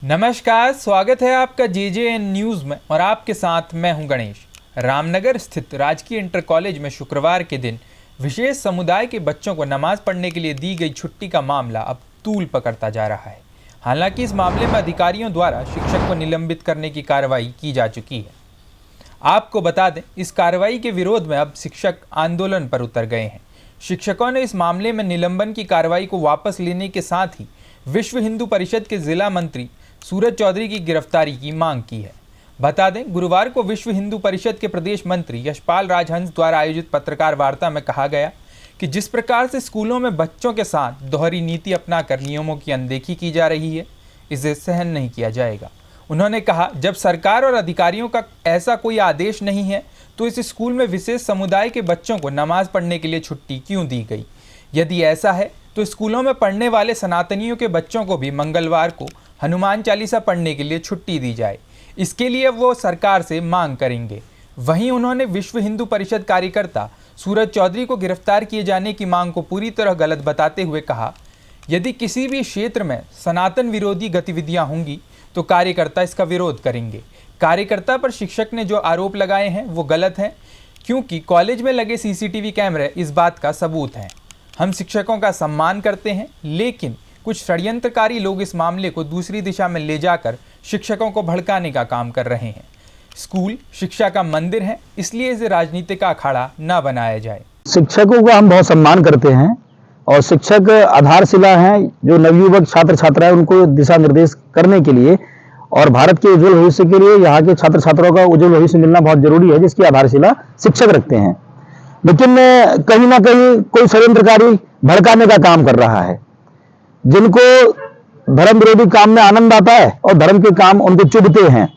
नमस्कार, स्वागत है आपका JJN न्यूज़ में और आपके साथ मैं हूं गणेश। रामनगर स्थित राजकीय इंटर कॉलेज में शुक्रवार के दिन विशेष समुदाय के बच्चों को नमाज पढ़ने के लिए दी गई छुट्टी का मामला अब तूल पकड़ता जा रहा है। हालांकि इस मामले में अधिकारियों द्वारा शिक्षक को निलंबित करने की कार्रवाई की जा चुकी है। आपको बता दें, इस कार्रवाई के विरोध में अब शिक्षक आंदोलन पर उतर गए हैं। शिक्षकों ने इस मामले में निलंबन की कार्रवाई को वापस लेने के साथ ही विश्व हिंदू परिषद के जिला मंत्री सूरज चौधरी की गिरफ्तारी की मांग की है। बता दें, गुरुवार को विश्व हिंदू परिषद के प्रदेश मंत्री यशपाल राजहंस द्वारा आयोजित पत्रकार वार्ता में कहा गया कि जिस प्रकार से स्कूलों में बच्चों के साथ दोहरी नीति अपनाकर नियमों की अनदेखी की जा रही है, इसे सहन नहीं किया जाएगा। उन्होंने कहा, जब सरकार और अधिकारियों का ऐसा कोई आदेश नहीं है तो इस स्कूल में विशेष समुदाय के बच्चों को नमाज पढ़ने के लिए छुट्टी क्यों दी गई। यदि ऐसा है तो स्कूलों में पढ़ने वाले सनातनियों के बच्चों को भी मंगलवार को हनुमान चालीसा पढ़ने के लिए छुट्टी दी जाए। इसके लिए वो सरकार से मांग करेंगे। वहीं उन्होंने विश्व हिंदू परिषद कार्यकर्ता सूरज चौधरी को गिरफ्तार किए जाने की मांग को पूरी तरह गलत बताते हुए कहा, यदि किसी भी क्षेत्र में सनातन विरोधी गतिविधियां होंगी तो कार्यकर्ता इसका विरोध करेंगे। कार्यकर्ता पर शिक्षक ने जो आरोप लगाए हैं वो गलत हैं, क्योंकि कॉलेज में लगे CCTV कैमरे इस बात का सबूत हैं। हम शिक्षकों का सम्मान करते हैं, लेकिन कुछ षड्यंत्रकारी लोग इस मामले को दूसरी दिशा में ले जाकर शिक्षकों को भड़काने का काम कर रहे हैं। स्कूल शिक्षा का मंदिर है, इसलिए इसे राजनीति का अखाड़ा न बनाया जाए। शिक्षकों का हम बहुत सम्मान करते हैं और शिक्षक आधारशिला हैं, जो नवयुवक छात्र छात्राएं उनको दिशा निर्देश करने के लिए और भारत के उज्जवल भविष्य के लिए यहाँ के छात्र छात्राओं का उज्जवल भविष्य मिलना बहुत जरूरी है, जिसकी आधारशिला शिक्षक रखते हैं। लेकिन कहीं ना कहीं कोई षड्यंत्रकारी भड़काने का काम कर रहा है। जिनको धर्म विरोधी काम में आनंद आता है और धर्म के काम उनको चुभते हैं,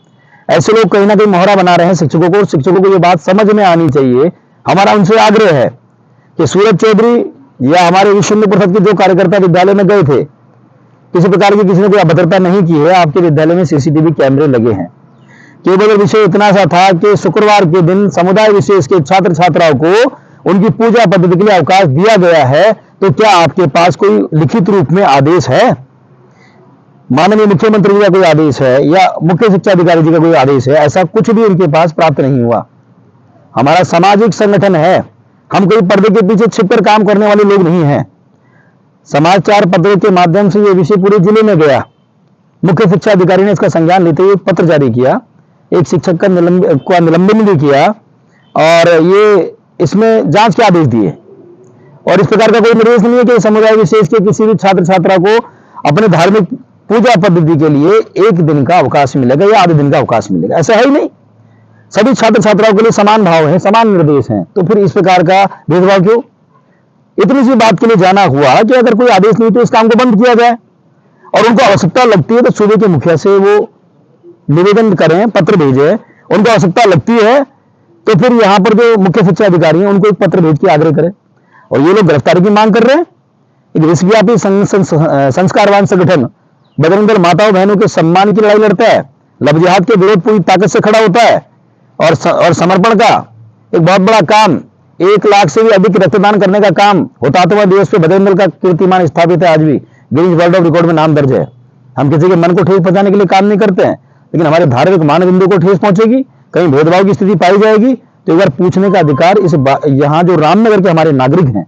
ऐसे लोग कहीं ना कहीं मोहरा बना रहे हैं शिक्षकों को। शिक्षकों को ये बात समझ में आनी चाहिए। हमारा उनसे आग्रह है कि सूरज चौधरी या हमारे विश्व हिंदू परिषद के जो कार्यकर्ता विद्यालय में गए थे, किसी प्रकार की किसी ने कोई अभद्रता नहीं की है। आपके विद्यालय में CCTV कैमरे लगे हैं। केवल विषय इतना सा था कि शुक्रवार के दिन समुदाय विशेष के छात्र छात्राओं को उनकी पूजा पद्धति के लिए अवकाश दिया गया है। तो क्या आपके पास कोई लिखित रूप में आदेश है? माननीय मुख्यमंत्री जी का कोई आदेश है या मुख्य शिक्षा अधिकारी जी का कोई आदेश है? ऐसा कुछ भी उनके पास प्राप्त नहीं हुआ। हमारा सामाजिक संगठन है, हम कोई पर्दे के पीछे छिपकर काम करने वाले लोग नहीं हैं। समाचार पत्रों के माध्यम से यह विषय पूरे जिले में गया। मुख्य शिक्षा अधिकारी ने इसका संज्ञान लेते हुए पत्र जारी किया, एक शिक्षक का निलंबन भी किया और ये इसमें जांच के आदेश दिए। और इस प्रकार का कोई निर्देश नहीं है कि समुदाय विशेष के किसी भी छात्र छात्रा को अपने धार्मिक पूजा पद्धति के लिए एक दिन का अवकाश मिलेगा या आधे दिन का अवकाश मिलेगा। ऐसा है ही नहीं। सभी छात्र छात्राओं के लिए समान भाव है, समान निर्देश हैं। तो फिर इस प्रकार का भेदभाव क्यों? इतनी सी बात के लिए जाना हुआ कि अगर कोई आदेश नहीं तो इस काम को बंद किया जाए और उनको आवश्यकता लगती है तो सूबे के मुखिया से वो निवेदन करें, पत्र भेजें। उनको आवश्यकता लगती है तो फिर यहाँ पर जो मुख्य शिक्षा अधिकारी हैं उनको एक पत्र भेज के आग्रह करें। और ये लोग गिरफ्तारी की मांग कर रहे हैं। एक विश्वव्यापी संस्कारवान संगठन बजरंग दल माताओं बहनों के सम्मान की लड़ाई लड़ता है, लव जिहाद के विरोध पूरी ताकत से खड़ा होता है और समर्पण का एक बहुत बड़ा काम, 1 लाख से भी अधिक रक्तदान करने का काम हुतात्मा दिवस पे बजरंग दल का कीर्तिमान स्थापित है। आज भी गिनीज वर्ल्ड ऑफ रिकॉर्ड में नाम दर्ज है। हम किसी के मन को ठेस पहुंचाने के लिए काम नहीं करते हैं, लेकिन हमारे धार्मिक मानबिंदु को ठेस पहुंचेगी, कहीं भेदभाव की स्थिति पाई जाएगी तो एक बार पूछने का अधिकार इस यहाँ जो रामनगर के हमारे नागरिक हैं,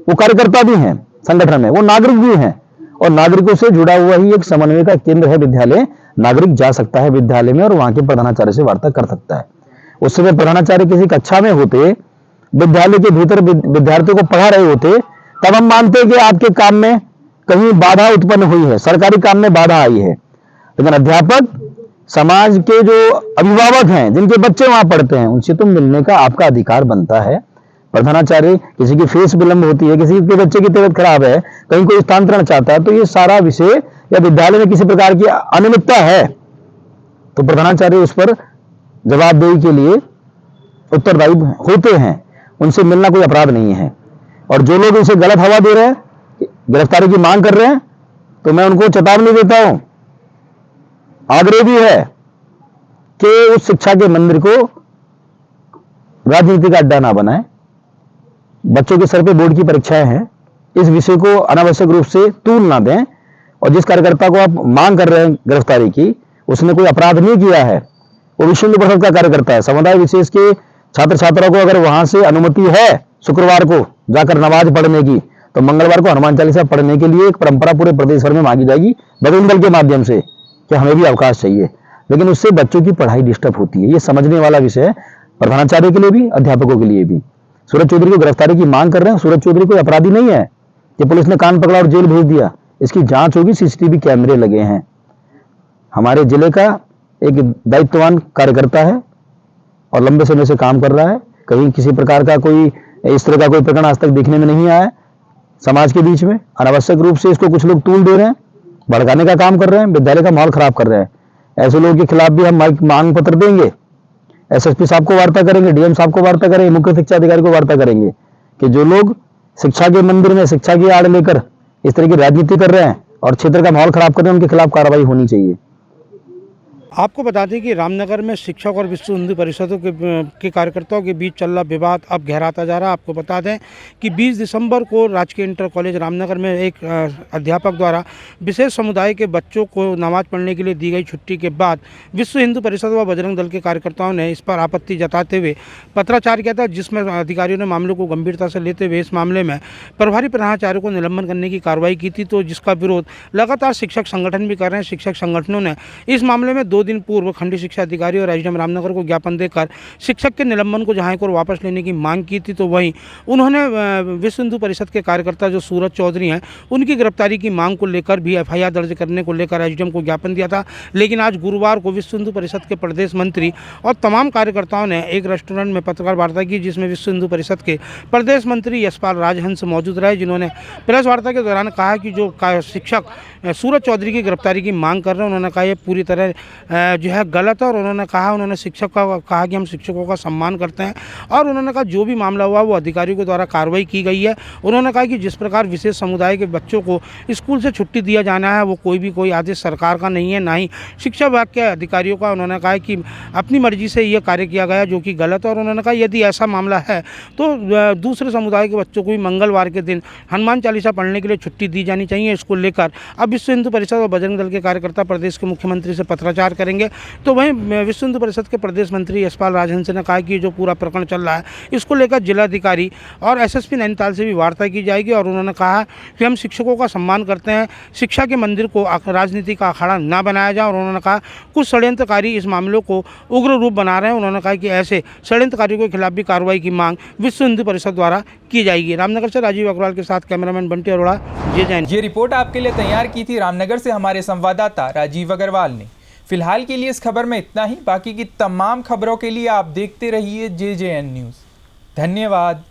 वो कार्यकर्ता भी हैं संगठन में, वो नागरिक भी हैं और नागरिकों से जुड़ा हुआ ही एक समन्वय का केंद्र है विद्यालय। नागरिक जा सकता है विद्यालय में और वहां के प्रधानाचार्य से वार्ता कर सकता है। उस समय प्रधानाचार्य किसी कक्षा में होते, विद्यालय के भीतर विद्यार्थियों को पढ़ा रहे होते, तब हम मानते कि आपके काम में कहीं बाधा उत्पन्न हुई है, सरकारी काम में बाधा आई है। लेकिन अध्यापक, समाज के जो अभिभावक हैं, जिनके बच्चे वहां पढ़ते हैं, उनसे तो मिलने का आपका अधिकार बनता है। प्रधानाचार्य, किसी की फीस विलंब होती है, किसी के बच्चे की तबीयत खराब है, कहीं कोई स्थानांतरण चाहता है, तो ये सारा विषय या विद्यालय में किसी प्रकार की अनियमितता है तो प्रधानाचार्य उस पर जवाबदेही के लिए उत्तरदायी होते हैं। उनसे मिलना कोई अपराध नहीं है। और जो लोग उसे गलत हवा दे रहे हैं, गिरफ्तारी की मांग कर रहे हैं, तो मैं उनको चेतावनी देता हूं, आग्रह भी है कि उस शिक्षा के मंदिर को राजनीति का अड्डा ना बनाए। बच्चों के सर पे बोर्ड की परीक्षाएं हैं, इस विषय को अनावश्यक रूप से तूल ना दें और जिस कार्यकर्ता को आप मांग कर रहे हैं गिरफ्तारी की, उसने कोई अपराध नहीं किया है, वो विश्व हिंदू परिषद का कार्यकर्ता है। समुदाय विशेष के छात्र छात्राओं को अगर वहां से अनुमति है शुक्रवार को जाकर नमाज पढ़ने की, तो मंगलवार को हनुमान चालीसा पढ़ने के लिए एक परंपरा पूरे प्रदेश भर में मांगी जाएगी बजरंग दल के माध्यम से कि हमें भी अवकाश चाहिए। लेकिन उससे बच्चों की पढ़ाई डिस्टर्ब होती है, ये समझने वाला विषय है प्रधानाचार्य के लिए भी, अध्यापकों के लिए भी। सूरज चौधरी को गिरफ्तारी की मांग कर रहे हैं। सूरज चौधरी कोई अपराधी नहीं है कि पुलिस ने कान पकड़ा और जेल भेज दिया। इसकी जांच होगी, सीसीटीवी कैमरे लगे हैं। हमारे जिले का एक दायित्ववान कार्यकर्ता है और लंबे समय से काम कर रहा है। कहीं किसी प्रकार का कोई इस तरह का कोई प्रकरण आज तक देखने में नहीं आया है। समाज के बीच में अनावश्यक रूप से इसको कुछ लोग तूल दे रहे हैं, भड़काने का काम कर रहे हैं, विद्यालय का माहौल खराब कर रहे हैं। ऐसे लोगों के खिलाफ भी हम मांग पत्र देंगे, एसएसपी साहब को वार्ता करेंगे, डीएम साहब को वार्ता करेंगे, मुख्य शिक्षा अधिकारी को वार्ता करेंगे कि जो लोग शिक्षा के मंदिर में शिक्षा की आड़ लेकर इस तरह की राजनीति कर रहे हैं और क्षेत्र का माहौल खराब कर रहे हैं, उनके खिलाफ कार्रवाई होनी चाहिए। आपको बता दें कि रामनगर में शिक्षक और विश्व हिंदू परिषदों के कार्यकर्ताओं के बीच चल रहा विवाद अब गहराता जा रहा है। आपको बता दें कि 20 दिसंबर को राजकीय इंटर कॉलेज रामनगर में एक अध्यापक द्वारा विशेष समुदाय के बच्चों को नमाज पढ़ने के लिए दी गई छुट्टी के बाद विश्व हिंदू परिषद व बजरंग दल के कार्यकर्ताओं ने इस पर आपत्ति जताते हुए पत्राचार किया था, जिसमें अधिकारियों ने मामले को गंभीरता से लेते हुए इस मामले में प्रभारी प्रधानाचार्य को निलंबन करने की कार्रवाई की थी। तो जिसका विरोध लगातार शिक्षक संगठन भी कर रहे हैं। शिक्षक संगठनों ने इस मामले में 2 दिन पूर्व खंडीय शिक्षा अधिकारी और एसडीएम रामनगर को ज्ञापन देकर शिक्षक के निलंबन को जहां को वापस लेने की मांग की थी। तो वहीं उन्होंने विश्व हिंदू परिषद के कार्यकर्ता जो सूरज चौधरी हैं, उनकी गिरफ्तारी की मांग को लेकर भी एफआईआर दर्ज करने को लेकर एसडीएम को ज्ञापन दिया था। लेकिन आज गुरुवार को विश्व हिंदू परिषद के प्रदेश मंत्री और तमाम कार्यकर्ताओं ने एक रेस्टोरेंट में पत्रकार वार्ता की, जिसमें विश्व हिंदू परिषद के प्रदेश मंत्री यशपाल राजहंस मौजूद रहे, जिन्होंने प्रेस वार्ता के दौरान कहा कि जो शिक्षक सूरज चौधरी की गिरफ्तारी की मांग कर रहे हैं, उन्होंने कहा ये पूरी तरह जो है गलत है। और उन्होंने शिक्षक का कहा कि हम शिक्षकों का सम्मान करते हैं और उन्होंने कहा जो भी मामला हुआ वो अधिकारियों के द्वारा कार्रवाई की गई है। उन्होंने कहा कि जिस प्रकार विशेष समुदाय के बच्चों को स्कूल से छुट्टी दिया जाना है, वो कोई आदेश सरकार का नहीं है, ना ही शिक्षा विभाग के अधिकारियों का। उन्होंने कहा कि अपनी मर्जी से ये कार्य किया गया जो कि गलत है। और उन्होंने कहा यदि ऐसा मामला है तो दूसरे समुदाय के बच्चों को भी मंगलवार के दिन हनुमान चालीसा पढ़ने के लिए छुट्टी दी जानी चाहिए। इसको लेकर अब विश्व हिंदू परिषद और बजरंग दल के कार्यकर्ता प्रदेश के मुख्यमंत्री से पत्राचार करेंगे। तो वहीं विश्व हिंदू परिषद के प्रदेश मंत्री यशपाल राजहंस ने कहा कि जो पूरा प्रकरण चल रहा है, इसको लेकर जिलाधिकारी और एसएसपी नैनीताल से भी वार्ता की जाएगी। और उन्होंने कहा कि हम शिक्षकों का सम्मान करते हैं, शिक्षा के मंदिर को राजनीति का अखाड़ा ना बनाया जाए। और उन्होंने कहा कुछ षड्यंत्रकारी इस मामले को उग्र रूप बना रहे हैं। उन्होंने कहा कि ऐसे षड्यंत्रकारियों के खिलाफ भी कार्रवाई की मांग विश्व हिंदू परिषद द्वारा की जाएगी। रामनगर से राजीव अग्रवाल के साथ कैमरामैन बंटी अरोड़ा, जे जैन। ये रिपोर्ट आपके लिए तैयार की थी रामनगर से हमारे संवाददाता राजीव अग्रवाल ने। फिलहाल के लिए इस खबर में इतना ही। बाकी की तमाम खबरों के लिए आप देखते रहिए JJN न्यूज़। धन्यवाद।